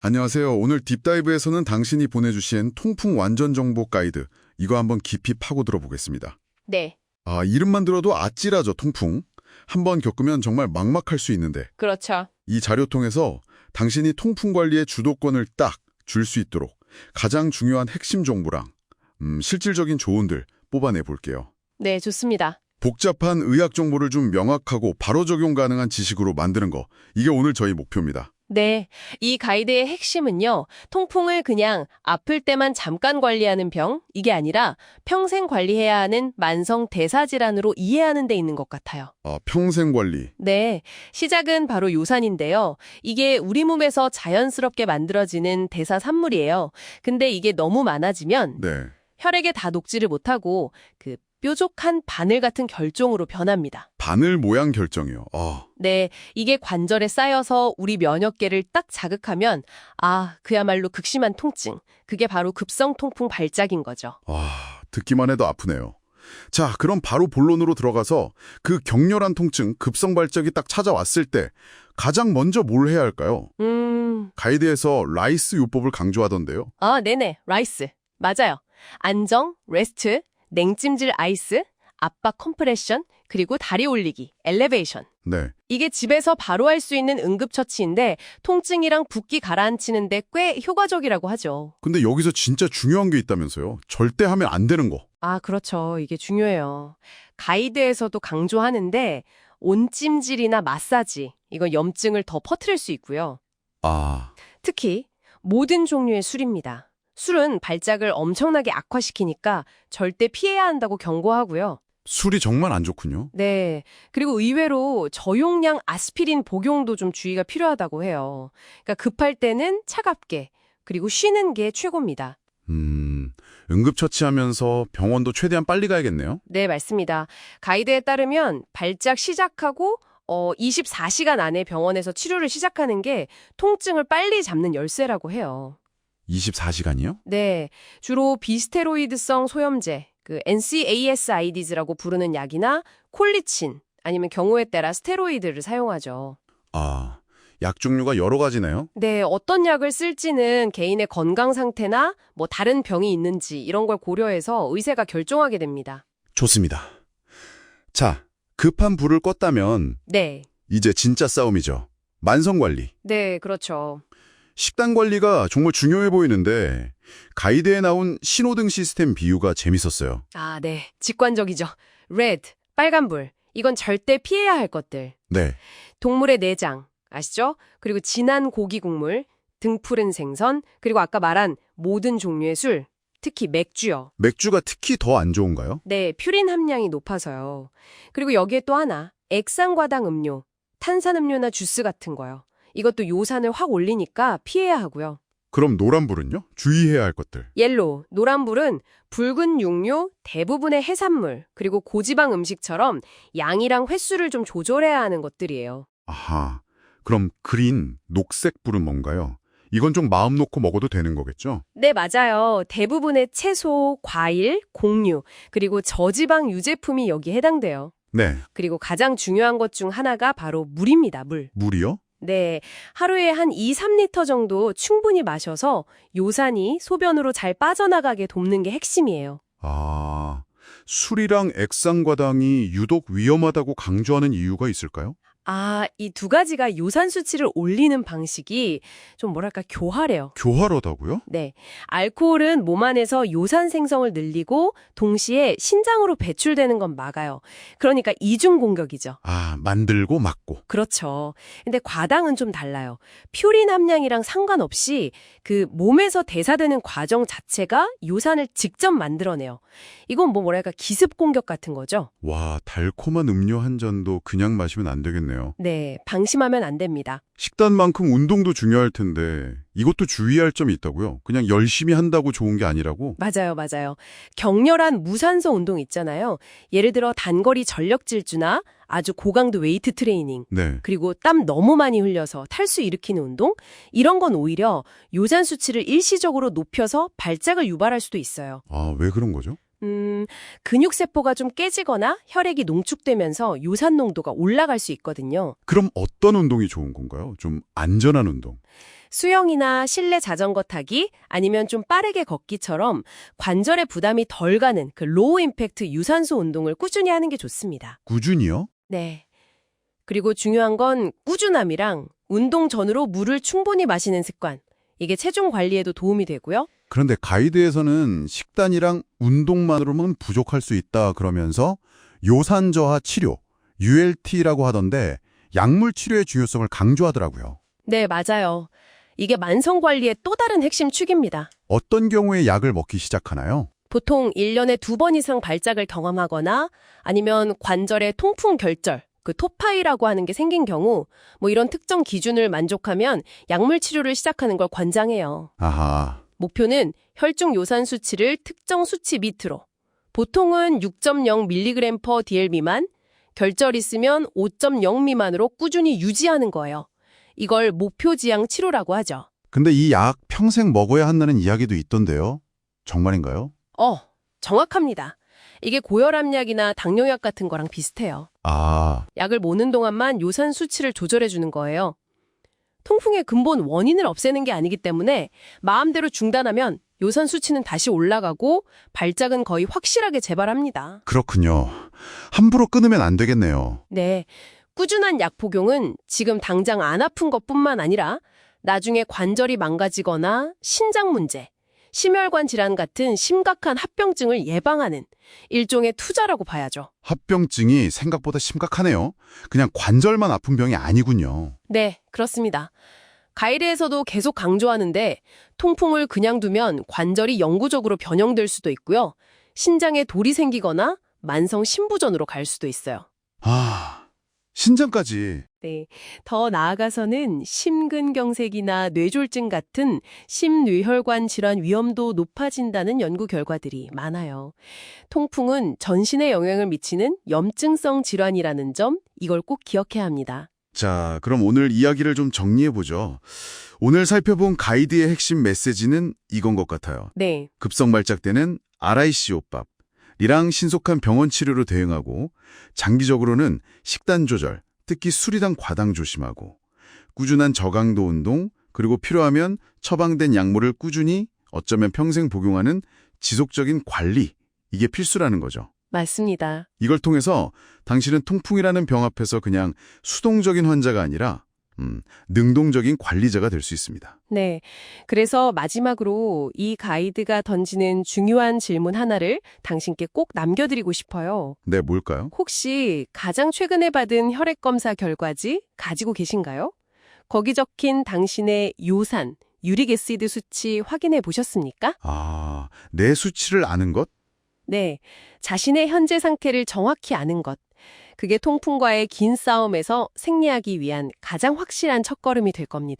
안녕하세요. 오늘 딥다이브에서는 당신이 보내주신 통풍 완전 정보 가이드, 이거 한번 깊이 파고 들어보겠습니다. 네, 이름만 들어도 아찔하죠, 통풍. 한번 겪으면 정말 막막할 수 있는데 그렇죠. 이 자료 통해서 당신이 통풍 관리의 주도권을 딱 줄 수 있도록 가장 중요한 핵심 정보랑 실질적인 조언들 뽑아내 볼게요. 네, 좋습니다. 복잡한 의학 정보를 좀 명확하고 바로 적용 가능한 지식으로 만드는 거, 이게 오늘 저희 목표입니다. 네, 이 가이드의 핵심은요, 통풍을 그냥 아플 때만 잠깐 관리하는 병, 이게 아니라 평생 관리해야 하는 만성 대사질환으로 이해하는 데 있는 것 같아요. 평생 관리. 네, 시작은 바로 요산인데요. 이게 우리 몸에서 자연스럽게 만들어지는 대사산물이에요. 근데 이게 너무 많아지면 네. 혈액에 다 녹지를 못하고 뾰족한 바늘 같은 결종으로 변합니다. 바늘 모양 결정이요. 네, 이게 관절에 쌓여서 우리 면역계를 딱 자극하면 그야말로 극심한 통증. 그게 바로 급성 통풍 발작인 거죠. 듣기만 해도 아프네요. 자, 그럼 바로 본론으로 들어가서 그 격렬한 통증, 급성 발작이 딱 찾아왔을 때 가장 먼저 뭘 해야 할까요? 가이드에서 라이스 요법을 강조하던데요. 네네, 라이스. 맞아요. 안정, 레스트, 냉찜질 아이스, 압박 컴프레션, 그리고 다리 올리기, 엘리베이션. 네. 이게 집에서 바로 할 수 있는 응급처치인데 통증이랑 붓기 가라앉히는데 꽤 효과적이라고 하죠. 근데 여기서 진짜 중요한 게 있다면서요. 절대 하면 안 되는 거. 그렇죠. 이게 중요해요. 가이드에서도 강조하는데 온찜질이나 마사지, 이건 염증을 더 퍼뜨릴 수 있고요. 특히 모든 종류의 술입니다. 술은 발작을 엄청나게 악화시키니까 절대 피해야 한다고 경고하고요. 술이 정말 안 좋군요. 네. 그리고 의외로 저용량 아스피린 복용도 좀 주의가 필요하다고 해요. 그러니까 급할 때는 차갑게, 그리고 쉬는 게 최고입니다. 응급처치하면서 병원도 최대한 빨리 가야겠네요. 네, 맞습니다. 가이드에 따르면 발작 시작하고 24시간 안에 병원에서 치료를 시작하는 게 통증을 빨리 잡는 열쇠라고 해요. 24시간이요? 네, 주로 비스테로이드성 소염제, NSAIDs라고 부르는 약이나 콜리친, 아니면 경우에 따라 스테로이드를 사용하죠. 약 종류가 여러 가지네요. 네, 어떤 약을 쓸지는 개인의 건강 상태나 다른 병이 있는지 이런 걸 고려해서 의사가 결정하게 됩니다. 좋습니다. 자, 급한 불을 껐다면 네, 이제 진짜 싸움이죠. 만성관리. 네, 그렇죠. 식단 관리가 정말 중요해 보이는데 가이드에 나온 신호등 시스템 비유가 재밌었어요. 네, 직관적이죠. 레드, 빨간불, 이건 절대 피해야 할 것들. 네. 동물의 내장, 아시죠? 그리고 진한 고기 국물, 등푸른 생선, 그리고 아까 말한 모든 종류의 술, 특히 맥주요. 맥주가 특히 더 안 좋은가요? 네, 퓨린 함량이 높아서요. 그리고 여기에 또 하나, 액상과당 음료, 탄산음료나 주스 같은 거요. 이것도 요산을 확 올리니까 피해야 하고요. 그럼 노란불은요? 주의해야 할 것들. 옐로우, 노란불은 붉은 육류, 대부분의 해산물, 그리고 고지방 음식처럼 양이랑 횟수를 좀 조절해야 하는 것들이에요. 아하. 그럼 그린, 녹색 불은 뭔가요? 이건 좀 마음 놓고 먹어도 되는 거겠죠? 네, 맞아요. 대부분의 채소, 과일, 곡류, 그리고 저지방 유제품이 여기에 해당돼요. 네. 그리고 가장 중요한 것 중 하나가 바로 물입니다, 물. 물이요? 네, 하루에 한 2, 3리터 정도 충분히 마셔서 요산이 소변으로 잘 빠져나가게 돕는 게 핵심이에요. 술이랑 액상과당이 유독 위험하다고 강조하는 이유가 있을까요? 이 두 가지가 요산 수치를 올리는 방식이 좀 교활해요. 교활하다고요? 네, 알코올은 몸 안에서 요산 생성을 늘리고 동시에 신장으로 배출되는 건 막아요. 그러니까 이중 공격이죠. 만들고 막고. 그렇죠. 근데 과당은 좀 달라요. 퓨린 함량이랑 상관없이 몸에서 대사되는 과정 자체가 요산을 직접 만들어내요. 이건 기습 공격 같은 거죠. 와, 달콤한 음료 한 잔도 그냥 마시면 안 되겠네요. 네, 방심하면 안 됩니다. 식단만큼 운동도 중요할 텐데 이것도 주의할 점이 있다고요? 그냥 열심히 한다고 좋은 게 아니라고? 맞아요, 맞아요. 격렬한 무산소 운동 있잖아요. 예를 들어 단거리 전력 질주나 아주 고강도 웨이트 트레이닝, 네. 그리고 땀 너무 많이 흘려서 탈수 일으키는 운동? 이런 건 오히려 요산 수치를 일시적으로 높여서 발작을 유발할 수도 있어요. 왜 그런 거죠? 근육세포가 좀 깨지거나 혈액이 농축되면서 요산 농도가 올라갈 수 있거든요. 그럼 어떤 운동이 좋은 건가요? 좀 안전한 운동. 수영이나 실내 자전거 타기 아니면 좀 빠르게 걷기처럼 관절에 부담이 덜 가는 그 로우 임팩트 유산소 운동을 꾸준히 하는 게 좋습니다. 꾸준히요? 네. 그리고 중요한 건 꾸준함이랑 운동 전후로 물을 충분히 마시는 습관. 이게 체중 관리에도 도움이 되고요. 그런데 가이드에서는 식단이랑 운동만으로는 부족할 수 있다 그러면서 요산 저하 치료, ULT라고 하던데 약물 치료의 중요성을 강조하더라고요. 네, 맞아요. 이게 만성 관리의 또 다른 핵심 축입니다. 어떤 경우에 약을 먹기 시작하나요? 보통 1년에 2번 이상 발작을 경험하거나 아니면 관절의 통풍 결절, 그 토파이라고 하는 게 생긴 경우 이런 특정 기준을 만족하면 약물 치료를 시작하는 걸 권장해요. 아하. 목표는 혈중 요산 수치를 특정 수치 밑으로. 보통은 6.0mg/dl 미만, 결절 있으면 5.0 미만으로 꾸준히 유지하는 거예요. 이걸 목표 지향 치료라고 하죠. 근데 이 약 평생 먹어야 한다는 이야기도 있던데요. 정말인가요? 정확합니다. 이게 고혈압약이나 당뇨약 같은 거랑 비슷해요. 아, 약을 모는 동안만 요산 수치를 조절해 주는 거예요. 통풍의 근본 원인을 없애는 게 아니기 때문에 마음대로 중단하면 요산 수치는 다시 올라가고 발작은 거의 확실하게 재발합니다. 그렇군요. 함부로 끊으면 안 되겠네요. 네, 꾸준한 약 복용은 지금 당장 안 아픈 것뿐만 아니라 나중에 관절이 망가지거나 신장 문제, 심혈관 질환 같은 심각한 합병증을 예방하는 일종의 투자라고 봐야죠. 합병증이 생각보다 심각하네요. 그냥 관절만 아픈 병이 아니군요. 네, 그렇습니다. 가이드에서도 계속 강조하는데 통풍을 그냥 두면 관절이 영구적으로 변형될 수도 있고요. 신장에 돌이 생기거나 만성 신부전으로 갈 수도 있어요. 아, 신장까지. 네, 더 나아가서는 심근경색이나 뇌졸중 같은 심뇌혈관 질환 위험도 높아진다는 연구 결과들이 많아요. 통풍은 전신에 영향을 미치는 염증성 질환이라는 점, 이걸 꼭 기억해야 합니다. 자, 그럼 오늘 이야기를 좀 정리해보죠. 오늘 살펴본 가이드의 핵심 메시지는 이건 것 같아요. 네, 급성 발작되는 RICO밥, 이랑 신속한 병원 치료로 대응하고 장기적으로는 식단 조절, 특히 수리당 과당 조심하고 꾸준한 저강도 운동, 그리고 필요하면 처방된 약물을 꾸준히 어쩌면 평생 복용하는 지속적인 관리, 이게 필수라는 거죠. 맞습니다. 이걸 통해서 당신은 통풍이라는 병 앞에서 그냥 수동적인 환자가 아니라 능동적인 관리자가 될 수 있습니다. 네. 그래서 마지막으로 이 가이드가 던지는 중요한 질문 하나를 당신께 꼭 남겨드리고 싶어요. 네, 뭘까요? 혹시 가장 최근에 받은 혈액검사 결과지 가지고 계신가요? 거기 적힌 당신의 요산, 유릭애시드 수치 확인해 보셨습니까? 아, 내 수치를 아는 것? 네. 자신의 현재 상태를 정확히 아는 것. 그게 통풍과의 긴 싸움에서 승리하기 위한 가장 확실한 첫걸음이 될 겁니다.